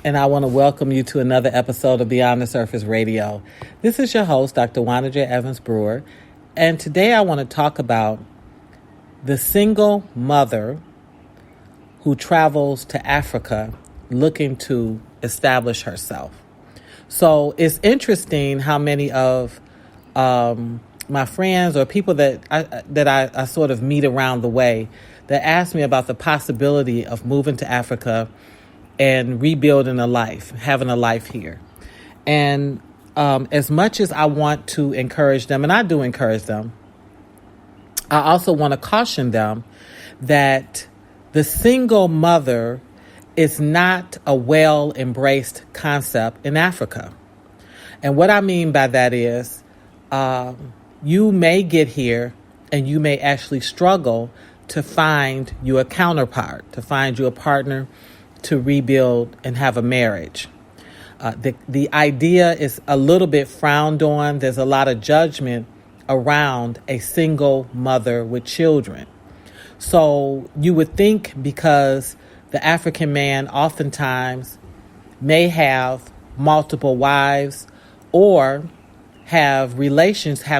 and I want to welcome you to another episode of Beyond the Surface Radio. This is your host, Dr. Wanda J. Evans-Brewer, and today I want to talk about the single mother who travels to Africa looking to establish herself. So it's interesting how many of my friends or people that I sort of meet around the way that ask me about the possibility of moving to Africa and rebuilding a life, having a life here. And as much as I want to encourage them, and I do encourage them, I also want to caution them that the single mother is not a well-embraced concept in Africa. And what I mean by that is you may get here and you may actually struggle to find you a counterpart, to find you a partner to rebuild and have a marriage. The idea is a little bit frowned on. There's a lot of judgment around a single mother with children. So you would think because the African man oftentimes may have multiple wives or have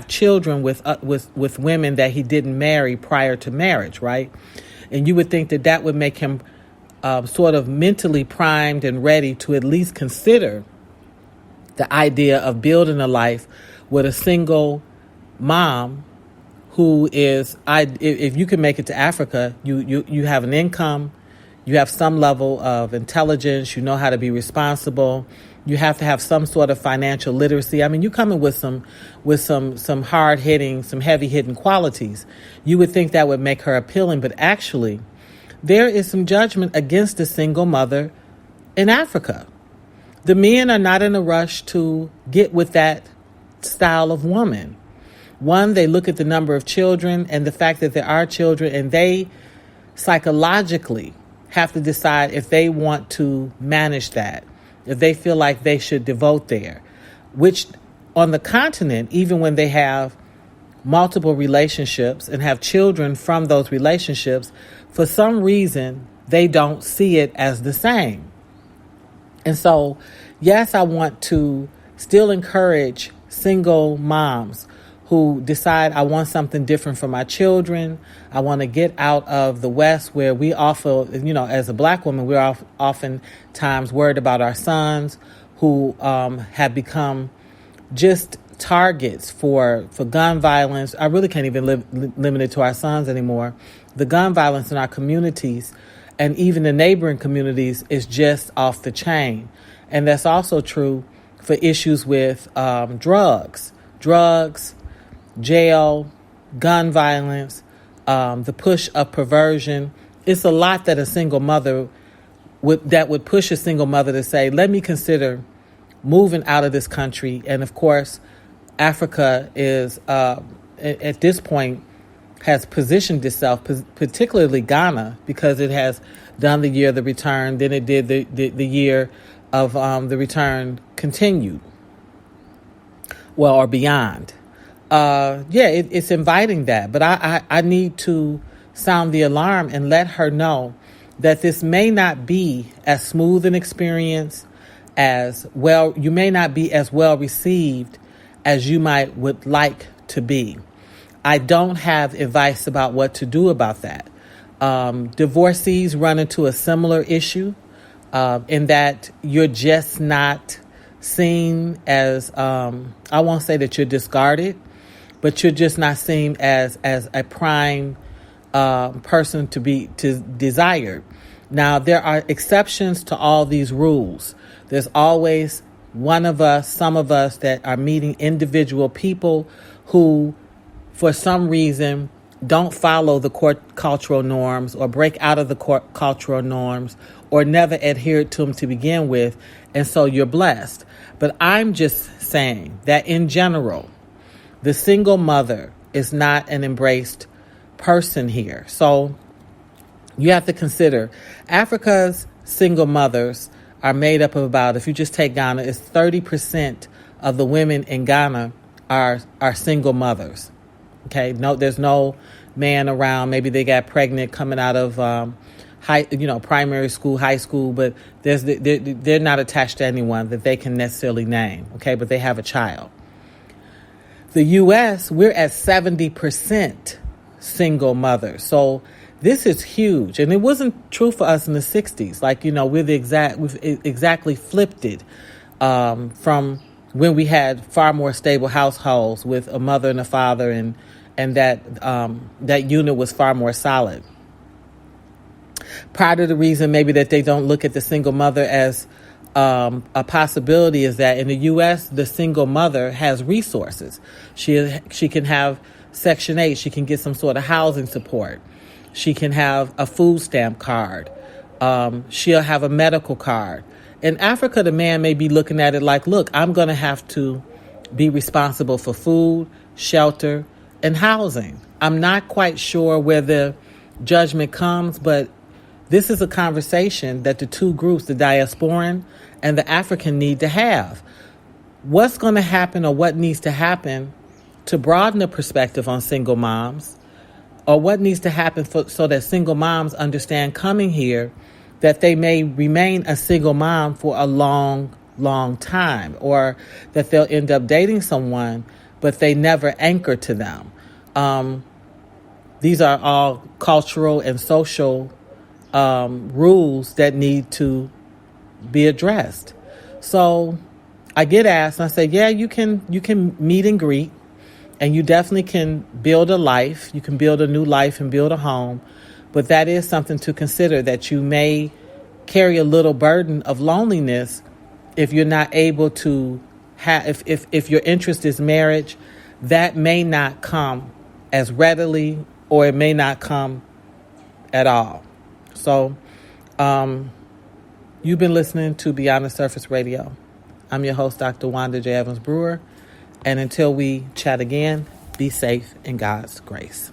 children with women that he didn't marry prior to marriage, right? And you would think that would make him sort of mentally primed and ready to at least consider the idea of building a life with a single mom who is, if you can make it to Africa, you have an income, you have some level of intelligence, you know how to be responsible, you have to have some sort of financial literacy. I mean, you come in with some hard hitting, some heavy hitting qualities. You would think that would make her appealing, but actually, there is some judgment against the single mother in Africa. The men are not in a rush to get with that style of woman. One, they look at the number of children and the fact that there are children, and they psychologically have to decide if they want to manage that, if they feel like they should devote there, which on the continent, even when they have multiple relationships and have children from those relationships, for some reason, they don't see it as the same. And so, yes, I want to still encourage single moms who decide I want something different for my children. I want to get out of the West where we often, as a black woman, we're oftentimes worried about our sons who have become just targets for gun violence. I really can't even limit it to our sons anymore. The gun violence in our communities and even the neighboring communities is just off the chain. And that's also true for issues with drugs, jail, gun violence, the push of perversion. It's a lot that a single mother would push a single mother to say, let me consider moving out of this country. And of course, Africa is, at this point, has positioned itself, particularly Ghana, because it has done the year of the return, then it did the year of the return continued, or beyond. It's inviting that. But I need to sound the alarm and let her know that this may not be as smooth an experience as well. You may not be as well received as you would like to be. I don't have advice about what to do about that. Divorcees run into a similar issue in that you're just not seen as, I won't say that you're discarded, but you're just not seen as a prime person to desire. Now, there are exceptions to all these rules. There's always some of us that are meeting individual people who, for some reason, don't follow the cultural norms or break out of the cultural norms or never adhered to them to begin with. And so you're blessed. But I'm just saying that in general, the single mother is not an embraced person here. So you have to consider Africa's single mothers are made up of about, if you just take Ghana, it's 30% of the women in Ghana are single mothers. Okay, no, there's no man around. Maybe they got pregnant coming out of primary school, high school, but they're not attached to anyone that they can necessarily name, okay? But they have a child. The U.S., we're at 70% single mothers. So this is huge. And it wasn't true for us in the 60s. We've exactly flipped it from when we had far more stable households with a mother and a father, and that unit was far more solid. Part of the reason maybe that they don't look at the single mother as a possibility is that in the U.S., the single mother has resources. She can have Section 8. She can get some sort of housing support. She can have a food stamp card. She'll have a medical card. In Africa, the man may be looking at it like, look, I'm going to have to be responsible for food, shelter, and housing. I'm not quite sure where the judgment comes, but this is a conversation that the two groups, the diasporan and the African, need to have. What's going to happen, or what needs to happen to broaden the perspective on single moms, or what needs to happen so that single moms understand coming here that they may remain a single mom for a long, long time, or that they'll end up dating someone, but they never anchor to them. These are all cultural and social rules that need to be addressed. So I get asked, and I say, yeah, you can meet and greet, and you definitely can build a life. You can build a new life and build a home. But that is something to consider, that you may carry a little burden of loneliness if you're not able to have, if your interest is marriage, that may not come as readily, or it may not come at all. So you've been listening to Beyond the Surface Radio. I'm your host, Dr. Wanda J. Evans-Brewer. And until we chat again, be safe in God's grace.